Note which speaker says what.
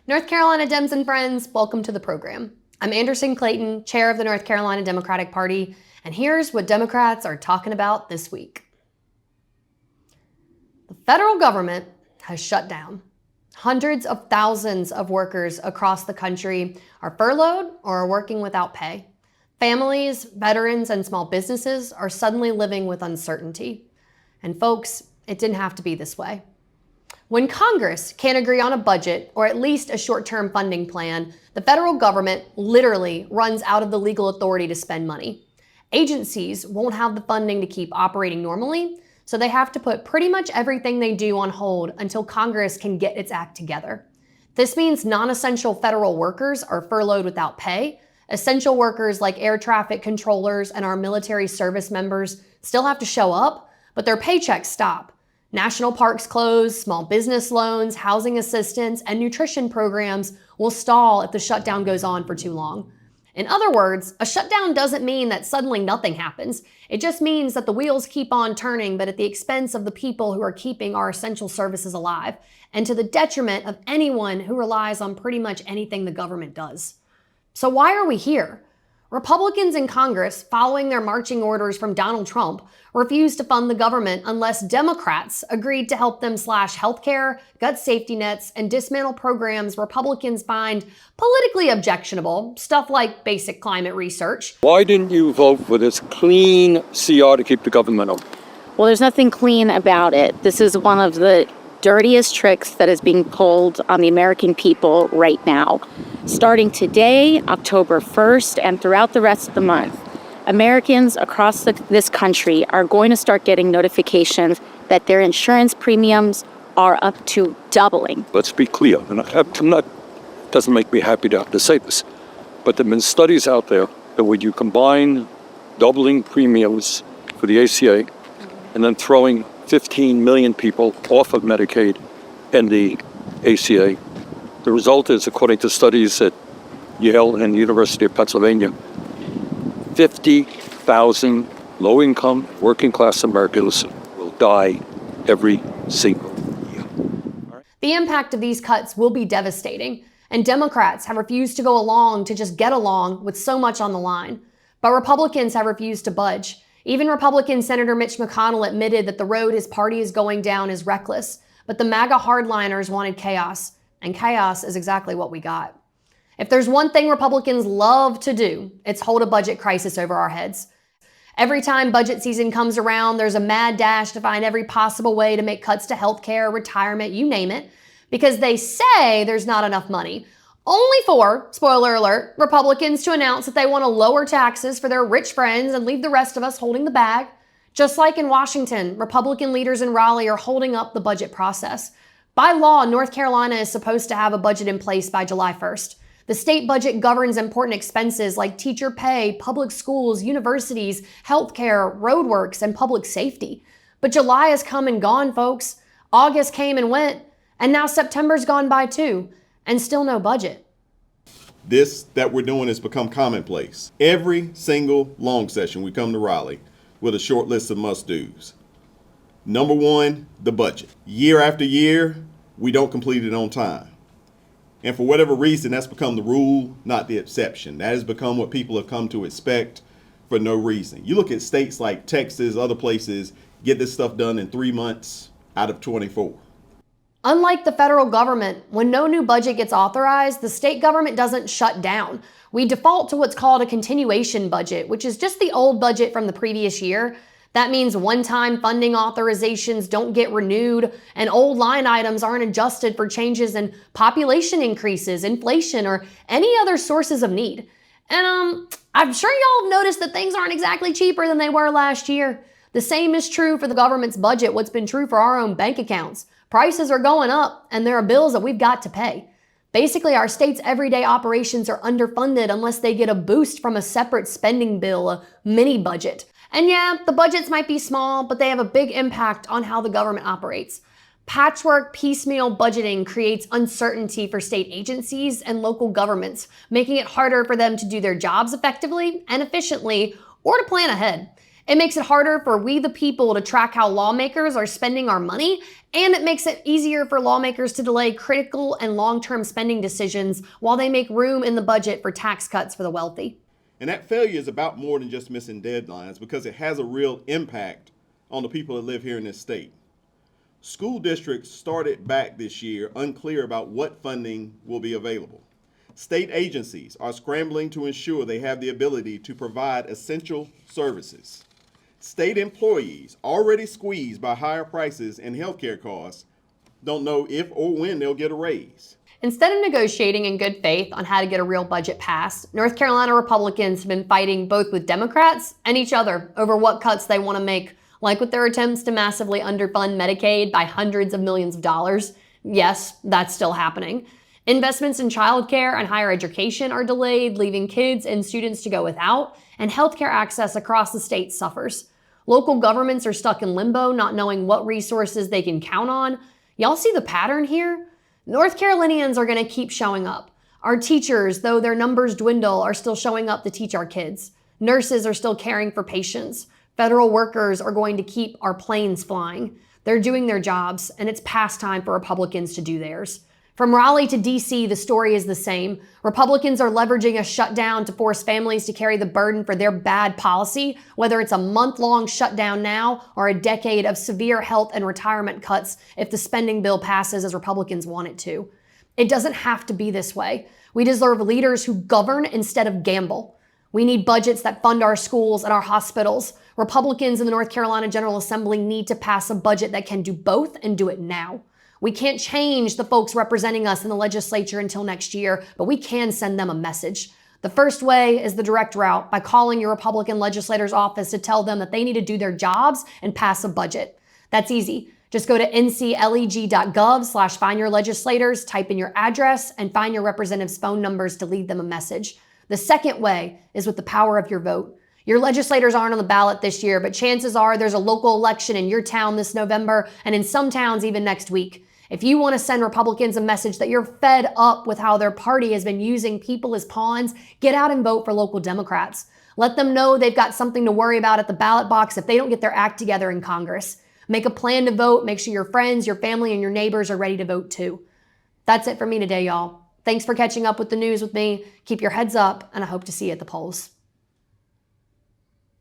Speaker 1: North Carolina Dems and friends, welcome to the program. I'm Anderson Clayton, chair of the North Carolina Democratic Party, and here's what Democrats are talking about this week. The federal government has shut down. Hundreds of thousands of workers across the country are furloughed or are working without pay. Families, veterans, and small businesses are suddenly living with uncertainty. And folks, it didn't have to be this way. When Congress can't agree on a budget or at least a short-term funding plan, the federal government literally runs out of the legal authority to spend money. Agencies won't have the funding to keep operating normally, so they have to put pretty much everything they do on hold until Congress can get its act together. This means non-essential federal workers are furloughed without pay. Essential workers like air traffic controllers and our military service members still have to show up, but their paychecks stop. National parks close, small business loans, housing assistance, and nutrition programs will stall if the shutdown goes on for too long. In other words, a shutdown doesn't mean that suddenly nothing happens. It just means that the wheels keep on turning, but at the expense of the people who are keeping our essential services alive, and to the detriment of anyone who relies on pretty much anything the government does. So why are we here? Republicans in Congress, following their marching orders from Donald Trump, refused to fund the government unless Democrats agreed to help them slash healthcare, gut safety nets, and dismantle programs Republicans find politically objectionable, stuff like basic climate research.
Speaker 2: Why didn't you vote for this clean CR to keep the government open?
Speaker 3: Well, there's nothing clean about it. This is one of the dirtiest tricks that is being pulled on the American people right now. Starting today, October 1st, and throughout the rest of the month, Americans across this country are going to start getting notifications that their insurance premiums are up to doubling.
Speaker 2: Let's be clear, and doesn't make me happy to have to say this, but there have been studies out there that when you combine doubling premiums for the ACA and then throwing 15 million people off of Medicaid and the ACA, the result is, according to studies at Yale and the University of Pennsylvania, 50,000 low-income, working-class Americans will die every single year.
Speaker 1: The impact of these cuts will be devastating, and Democrats have refused to go along to just get along with so much on the line. But Republicans have refused to budge. Even Republican Senator Mitch McConnell admitted that the road his party is going down is reckless, but the MAGA hardliners wanted chaos, and chaos is exactly what we got. If there's one thing Republicans love to do, it's hold a budget crisis over our heads. Every time budget season comes around, there's a mad dash to find every possible way to make cuts to healthcare, retirement, you name it, because they say there's not enough money. Only for, spoiler alert, Republicans to announce that they want to lower taxes for their rich friends and leave the rest of us holding the bag. Just like in Washington, Republican leaders in Raleigh are holding up the budget process. By law, North Carolina is supposed to have a budget in place by July 1st. The state budget governs important expenses like teacher pay, public schools, universities, healthcare, roadworks, and public safety. But July has come and gone, folks. August came and went, and now September's gone by too, and still no budget.
Speaker 4: This that we're doing has become commonplace. Every single long session we come to Raleigh with a short list of must-dos. Number one, the budget. Year after year, we don't complete it on time. And for whatever reason, that's become the rule, not the exception. That has become what people have come to expect for no reason. You look at states like Texas, other places, get this stuff done in 3 months out of 24.
Speaker 1: Unlike the federal government, when no new budget gets authorized, the state government doesn't shut down. We default to what's called a continuation budget, which is just the old budget from the previous year. That means one-time funding authorizations don't get renewed, and old line items aren't adjusted for changes in population increases, inflation, or any other sources of need. And I'm sure y'all have noticed that things aren't exactly cheaper than they were last year. The same is true for the government's budget, what's been true for our own bank accounts. Prices are going up, and there are bills that we've got to pay. Basically, our state's everyday operations are underfunded unless they get a boost from a separate spending bill, a mini budget. And yeah, the budgets might be small, but they have a big impact on how the government operates. Patchwork, piecemeal budgeting creates uncertainty for state agencies and local governments, making it harder for them to do their jobs effectively and efficiently or to plan ahead. It makes it harder for we the people to track how lawmakers are spending our money, and it makes it easier for lawmakers to delay critical and long-term spending decisions while they make room in the budget for tax cuts for the wealthy.
Speaker 4: And that failure is about more than just missing deadlines, because it has a real impact on the people that live here in this state. School districts started back this year unclear about what funding will be available. State agencies are scrambling to ensure they have the ability to provide essential services. State employees, already squeezed by higher prices and healthcare costs, don't know if or when they'll get a raise.
Speaker 1: Instead of negotiating in good faith on how to get a real budget passed, North Carolina Republicans have been fighting both with Democrats and each other over what cuts they want to make, like with their attempts to massively underfund Medicaid by hundreds of millions of dollars. Yes, that's still happening. Investments in childcare and higher education are delayed, leaving kids and students to go without, and healthcare access across the state suffers. Local governments are stuck in limbo, not knowing what resources they can count on. Y'all see the pattern here? North Carolinians are going to keep showing up. Our teachers, though their numbers dwindle, are still showing up to teach our kids. Nurses are still caring for patients. Federal workers are going to keep our planes flying. They're doing their jobs, and it's past time for Republicans to do theirs. From Raleigh to D.C., the story is the same. Republicans are leveraging a shutdown to force families to carry the burden for their bad policy, whether it's a month-long shutdown now or a decade of severe health and retirement cuts if the spending bill passes as Republicans want it to. It doesn't have to be this way. We deserve leaders who govern instead of gamble. We need budgets that fund our schools and our hospitals. Republicans in the North Carolina General Assembly need to pass a budget that can do both and do it now. We can't change the folks representing us in the legislature until next year, but we can send them a message. The first way is the direct route, by calling your Republican legislator's office to tell them that they need to do their jobs and pass a budget. That's easy. Just go to ncleg.gov/findyourlegislators, type in your address, and find your representative's phone numbers to leave them a message. The second way is with the power of your vote. Your legislators aren't on the ballot this year, but chances are there's a local election in your town this November, and in some towns even next week. If you want to send Republicans a message that you're fed up with how their party has been using people as pawns, get out and vote for local Democrats. Let them know they've got something to worry about at the ballot box if they don't get their act together in Congress. Make a plan to vote. Make sure your friends, your family, and your neighbors are ready to vote too. That's it for me today, y'all. Thanks for catching up with the news with me. Keep your heads up, and I hope to see you at the polls.